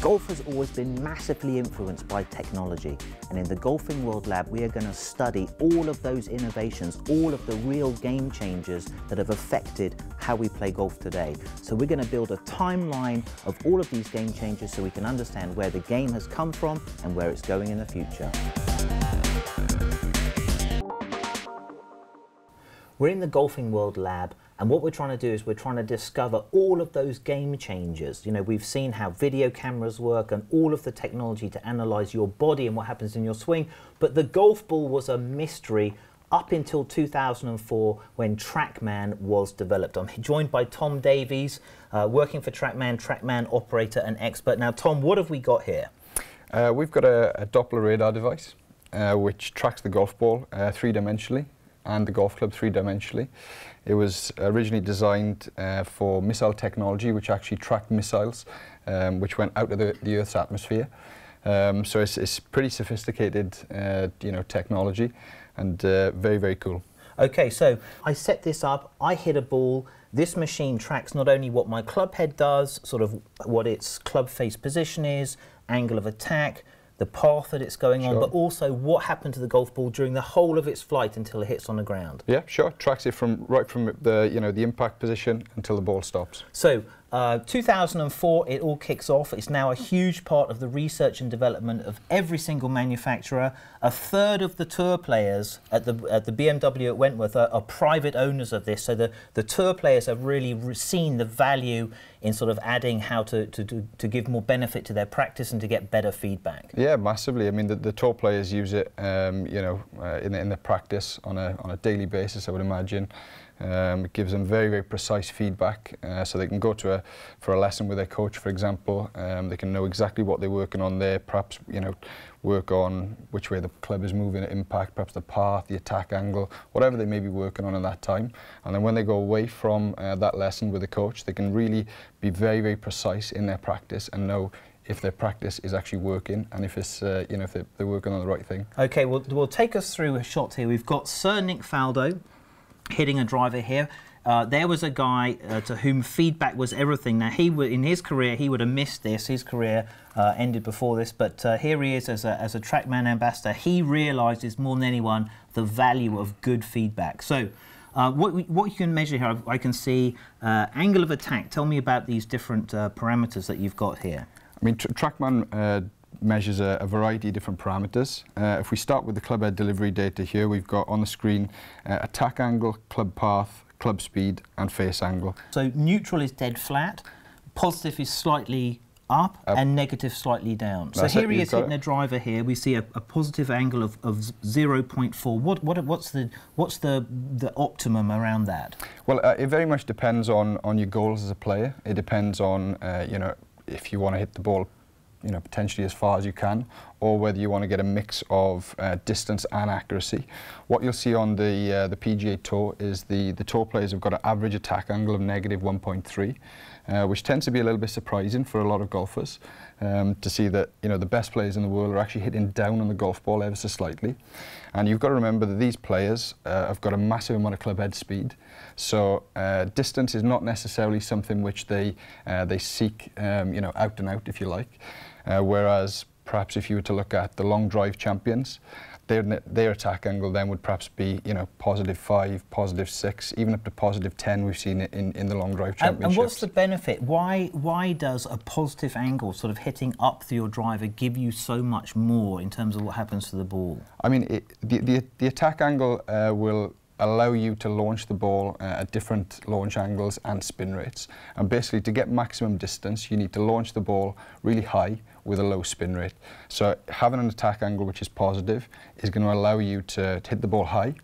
Golf has always been massively influenced by technology, and in the Golfing World Lab we are going to study all of those innovations, all of the real game changers that have affected how we play golf today. So we're going to build a timeline of all of these game changers so we can understand where the game has come from and where it's going in the future. We're in the Golfing World Lab, and what we're trying to do is we're trying to discover all of those game changers. You know, we've seen how video cameras work and all of the technology to analyze your body and what happens in your swing, but the golf ball was a mystery up until 2004 when Trackman was developed. I'm joined by Tom Davies, working for Trackman operator and expert. Now, Tom, what have we got here? We've got a Doppler radar device which tracks the golf ball three-dimensionally and the golf club three-dimensionally. It was originally designed for missile technology, which actually tracked missiles which went out of the Earth's atmosphere. So it's pretty sophisticated technology, and very, very cool. Okay, so I set this up, I hit a ball. This machine tracks not only what my club head does, sort of what its club face position is, angle of attack, the path that it's going on, but also what happened to the golf ball during the whole of its flight until it hits on the ground. Yeah, sure. Tracks it right from the the impact position until the ball stops. So 2004, it all kicks off. It's now a huge part of the research and development of every single manufacturer. A third of the tour players at the BMW at Wentworth are private owners of this. So the tour players have really seen the value in sort of adding how to give more benefit to their practice and to get better feedback. Yeah, massively. I mean, the tour players use it, in their practice on a daily basis, I would imagine. It gives them very, very precise feedback, so they can go for a lesson with their coach, for example. They can know exactly what they're working on there, perhaps work on which way the club is moving at impact, perhaps the path, the attack angle, whatever they may be working on at that time. And then when they go away from that lesson with the coach, they can really be very, very precise in their practice and know if their practice is actually working and if it's if they're working on the right thing. Okay, well, we'll take us through a shot here. We've got Sir Nick Faldo hitting a driver here. There was a guy to whom feedback was everything. Now, in his career, he would have missed this. His career ended before this, but here he is as a Trackman ambassador. He realises more than anyone the value of good feedback. So what you can measure here, I can see angle of attack. Tell me about these different parameters that you've got here. I mean, Trackman measures a variety of different parameters. If we start with the club head delivery data here, we've got on the screen attack angle, club path, club speed and face angle. So neutral is dead flat, positive is slightly up and negative slightly down. So here he is hitting a driver here. We see a positive angle of 0.4. What's the optimum around that? Well, it very much depends on your goals as a player. It depends on if you want to hit the ball potentially as far as you can, or whether you want to get a mix of distance and accuracy. What you'll see on the PGA Tour is the tour players have got an average attack angle of -1.3, which tends to be a little bit surprising for a lot of golfers, to see that the best players in the world are actually hitting down on the golf ball ever so slightly. And you've got to remember that these players have got a massive amount of club head speed, so distance is not necessarily something which they seek out and out, if you like. Whereas perhaps if you were to look at the long drive champions, their attack angle then would perhaps be +5, +6, even up to +10. We've seen it in the long drive championships. And what's the benefit? Why does a positive angle, sort of hitting up through your driver, give you so much more in terms of what happens to the ball? I mean, the attack angle will allow you to launch the ball at different launch angles and spin rates. And basically, to get maximum distance, you need to launch the ball really high with a low spin rate. So having an attack angle which is positive is going to allow you to hit the ball high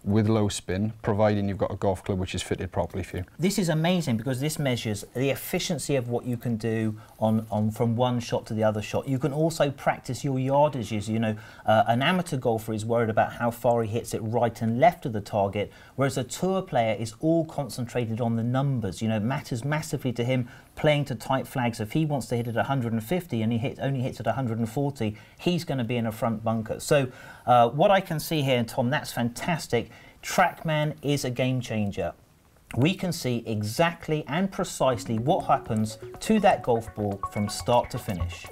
with low spin, providing you've got a golf club which is fitted properly for you. This is amazing because this measures the efficiency of what you can do from one shot to the other shot. You can also practice your yardages. An amateur golfer is worried about how far he hits it right and left of the target, whereas a tour player is all concentrated on the numbers. It matters massively to him playing to tight flags. If he wants to hit it 150 and he only hits it 140, he's going to be in a front bunker. So what I can see here, Tom, that's fantastic. Trackman is a game changer. we can see exactly and precisely what happens to that golf ball from start to finish.